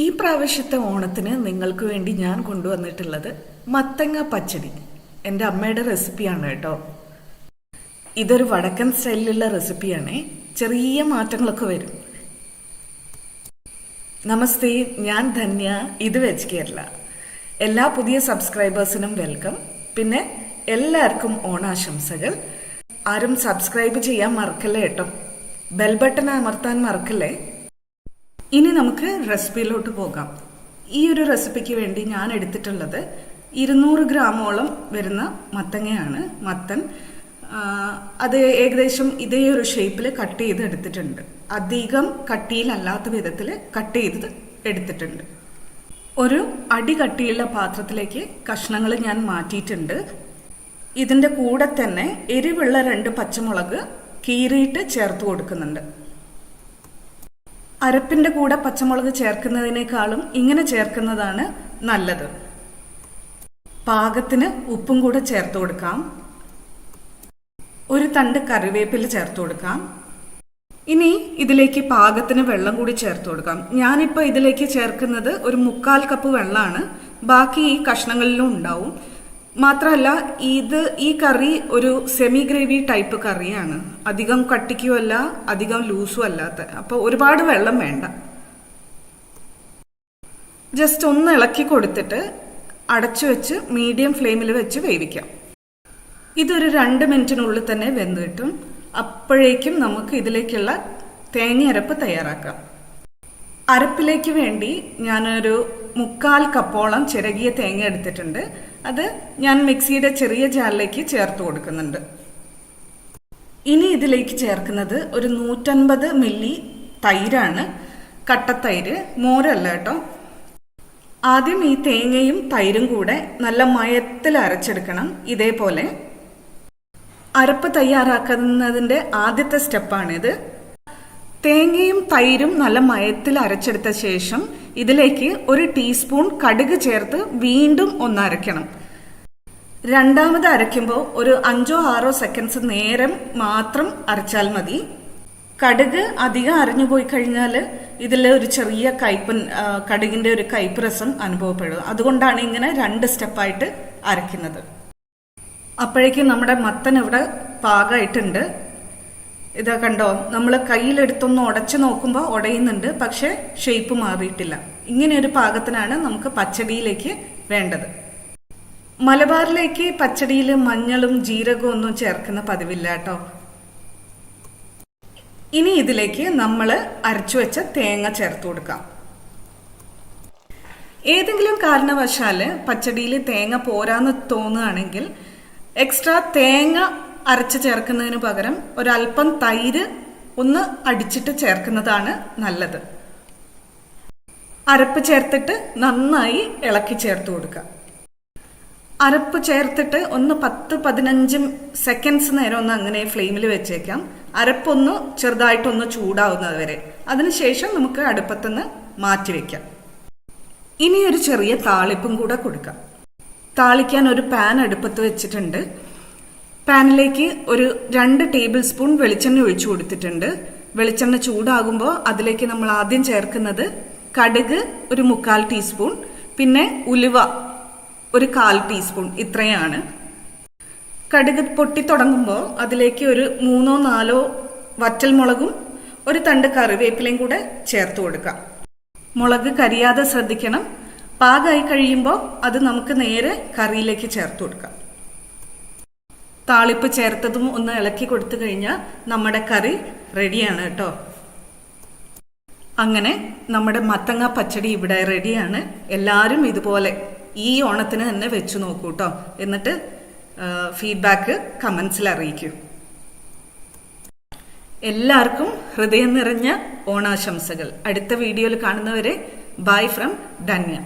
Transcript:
ഈ പ്രാവശ്യത്തെ ഓണത്തിന് നിങ്ങൾക്ക് വേണ്ടി ഞാൻ കൊണ്ടുവന്നിട്ടുള്ളത് മത്തങ്ങ പച്ചടി. എൻ്റെ അമ്മയുടെ റെസിപ്പിയാണ് കേട്ടോ. ഇതൊരു വടക്കൻ സ്റ്റൈലിലുള്ള റെസിപ്പിയാണ്. ചെറിയ മാറ്റങ്ങളൊക്കെ വരും. നമസ്തേ, ഞാൻ ധന്യ. ഇത് വെച്ച് കേരള. എല്ലാ പുതിയ സബ്സ്ക്രൈബേഴ്സിനും വെൽക്കം. പിന്നെ എല്ലാവർക്കും ഓണാശംസകൾ. ആരും സബ്സ്ക്രൈബ് ചെയ്യാൻ മറക്കല്ലേ കേട്ടോ. ബെൽ ബട്ടൺ അമർത്താൻ മറക്കല്ലേ. ഇനി നമുക്ക് റെസിപ്പിയിലോട്ട് പോകാം. ഈ ഒരു റെസിപ്പിക്ക് വേണ്ടി ഞാൻ എടുത്തിട്ടുള്ളത് 200 ഗ്രാമോളം വരുന്ന മത്തങ്ങയാണ്. മത്തൻ അത് ഏകദേശം ഇതേ ഒരു ഷേപ്പിൽ കട്ട് ചെയ്ത് എടുത്തിട്ടുണ്ട്. അധികം കട്ടിയിലല്ലാത്ത വിധത്തിൽ കട്ട് ചെയ്ത് എടുത്തിട്ടുണ്ട്. ഒരു അടി കട്ടിയുള്ള പാത്രത്തിലേക്ക് കഷ്ണങ്ങൾ ഞാൻ മാറ്റിയിട്ടുണ്ട്. ഇതിൻ്റെ കൂടെ തന്നെ എരിവുള്ള 2 പച്ചമുളക് കീറിയിട്ട് ചേർത്ത് കൊടുക്കുന്നുണ്ട്. അരപ്പിന്റെ കൂടെ പച്ചമുളക് ചേർക്കുന്നതിനേക്കാളും ഇങ്ങനെ ചേർക്കുന്നതാണ് നല്ലത്. പാകത്തിന് ഉപ്പും കൂടെ ചേർത്ത് കൊടുക്കാം. ഒരു തണ്ട് കറിവേപ്പില ചേർത്ത് കൊടുക്കാം. ഇനി ഇതിലേക്ക് പാകത്തിന് വെള്ളം കൂടി ചേർത്ത് കൊടുക്കാം. ഞാനിപ്പോൾ ഇതിലേക്ക് ചേർക്കുന്നത് ഒരു 1/4 കപ്പ് വെള്ളമാണ്. ബാക്കി ഈ കഷ്ണങ്ങളിലും ഉണ്ടാവും. മാത്രമല്ല ഈ കറി ഒരു സെമി ഗ്രേവി ടൈപ്പ് കറിയാണ്. അധികം കട്ടിക്കുമല്ല, അധികം ലൂസും അല്ലാത്ത. അപ്പോൾ ഒരുപാട് വെള്ളം വേണ്ട. ജസ്റ്റ് ഒന്ന് ഇളക്കി കൊടുത്തിട്ട് അടച്ചു വെച്ച് മീഡിയം ഫ്ലെയിമിൽ വെച്ച് വേവിക്കാം. ഇതൊരു 2 മിനിറ്റിനുള്ളിൽ തന്നെ വെന്ത് കിട്ടും. അപ്പോഴേക്കും നമുക്ക് ഇതിലേക്കുള്ള തേങ്ങ അരപ്പ് തയ്യാറാക്കാം. അരപ്പിലേക്ക് വേണ്ടി ഞാനൊരു 1/4 കപ്പോളം ചിരകിയ തേങ്ങ എടുത്തിട്ടുണ്ട്. അത് ഞാൻ മിക്സിയുടെ ചെറിയ ജാറിലേക്ക് ചേർത്ത് കൊടുക്കുന്നുണ്ട്. ഇനി ഇതിലേക്ക് ചേർക്കുന്നത് ഒരു 150 മില്ലി തൈരാണ്. കട്ടത്തൈര്, മോരല്ല കേട്ടോ. ആദ്യം ഈ തേങ്ങയും തൈരും കൂടെ നല്ല മയത്തിൽ അരച്ചെടുക്കണം. ഇതേപോലെ അരപ്പ് തയ്യാറാക്കുന്നതിൻ്റെ ആദ്യത്തെ സ്റ്റെപ്പാണിത്. തേങ്ങയും തൈരും നല്ല മയത്തിൽ അരച്ചെടുത്ത ശേഷം ഇതിലേക്ക് 1 ടീസ്പൂൺ കടുക് ചേർത്ത് വീണ്ടും ഒന്ന് അരയ്ക്കണം. രണ്ടാമത് അരയ്ക്കുമ്പോൾ ഒരു 5-6 സെക്കൻഡ്സ് നേരം മാത്രം അരച്ചാൽ മതി. കടുക് അധികം അരഞ്ഞു പോയി കഴിഞ്ഞാൽ ഇതിൽ ഒരു ചെറിയ കടുകിന്റെ ഒരു കയ്പ്പ് രസം അനുഭവപ്പെടും. അതുകൊണ്ടാണ് ഇങ്ങനെ 2 സ്റ്റെപ്പായിട്ട് അരയ്ക്കുന്നത്. അപ്പോഴേക്കും നമ്മുടെ മത്തൻ ഇവിടെ പാകമായിട്ടുണ്ട്. ഇതാ കണ്ടോ, നമ്മൾ കയ്യിലെടുത്തൊന്ന് ഉടച്ചു നോക്കുമ്പോൾ ഉടയുന്നുണ്ട്, പക്ഷെ ഷേപ്പ് മാറിയിട്ടില്ല. ഇങ്ങനെ ഒരു പാകത്തിനാണ് നമുക്ക് പച്ചടിയിലേക്ക് വേണ്ടത്. മലബാറിലേക്ക് പച്ചടിയിൽ മഞ്ഞളും ജീരകവും ഒന്നും ചേർക്കുന്ന പതിവില്ല കേട്ടോ. ഇനി ഇതിലേക്ക് നമ്മൾ അരച്ചു വെച്ച തേങ്ങ ചേർത്ത് കൊടുക്കാം. ഏതെങ്കിലും കാരണവശാല് പച്ചടിയിൽ തേങ്ങ പോരാന്ന് തോന്നുകയാണെങ്കിൽ എക്സ്ട്രാ തേങ്ങ അരച്ച് ചേർക്കുന്നതിന് പകരം ഒരല്പം തൈര് ഒന്ന് അടിച്ചിട്ട് ചേർക്കുന്നതാണ് നല്ലത്. അരപ്പ് ചേർത്തിട്ട് നന്നായി ഇളക്കി ചേർത്ത് കൊടുക്കുക. അരപ്പ് ചേർത്തിട്ട് ഒന്ന് 10-15 സെക്കൻഡ്സ് നേരം ഒന്ന് അങ്ങനെ ഫ്ലെയിമിൽ വെച്ചേക്കാം. അരപ്പൊന്ന് ചെറുതായിട്ടൊന്ന് ചൂടാവുന്നത് വരെ. അതിനുശേഷം നമുക്ക് അടുപ്പത്തുനിന്ന് മാറ്റിവെക്കാം. ഇനി ഒരു ചെറിയ താളിപ്പും കൂടെ കൊടുക്കാം. താളിക്കാൻ ഒരു പാൻ അടുപ്പത്ത് വെച്ചിട്ടുണ്ട്. പാനിലേക്ക് ഒരു 2 ടേബിൾ സ്പൂൺ വെളിച്ചെണ്ണ ഒഴിച്ചു കൊടുത്തിട്ടുണ്ട്. വെളിച്ചെണ്ണ ചൂടാകുമ്പോൾ അതിലേക്ക് നമ്മൾ ആദ്യം ചേർക്കുന്നത് കടുക് ഒരു 1/4 ടീസ്പൂൺ, പിന്നെ ഉലുവ ഒരു 1/4 ടീസ്പൂൺ. ഇത്രയാണ്. കടുക് പൊട്ടിത്തുടങ്ങുമ്പോൾ അതിലേക്ക് ഒരു 3-4 വറ്റൽമുളകും ഒരു തണ്ട് കറിവേപ്പിലയും കൂടെ ചേർത്ത് കൊടുക്കാം. മുളക് കരിയാതെ ശ്രദ്ധിക്കണം. പാകമായി കഴിയുമ്പോൾ അത് നമുക്ക് നേരെ കറിയിലേക്ക് ചേർത്ത് കൊടുക്കാം. താളിപ്പ് ചേർത്തതും ഒന്ന് ഇളക്കി കൊടുത്തു കഴിഞ്ഞാൽ നമ്മുടെ കറി റെഡിയാണ് കേട്ടോ. അങ്ങനെ നമ്മുടെ മത്തങ്ങ പച്ചടി ഇവിടെ റെഡിയാണ്. എല്ലാവരും ഇതുപോലെ ഈ ഓണത്തിന് തന്നെ വെച്ചു നോക്കൂ കേട്ടോ. എന്നിട്ട് ഫീഡ്ബാക്ക് കമൻസിൽ അറിയിക്കൂ. എല്ലാവർക്കും ഹൃദയം നിറഞ്ഞ ഓണാശംസകൾ. അടുത്ത വീഡിയോയിൽ കാണുന്നവരെ ബൈ ഫ്രം ധന്യ.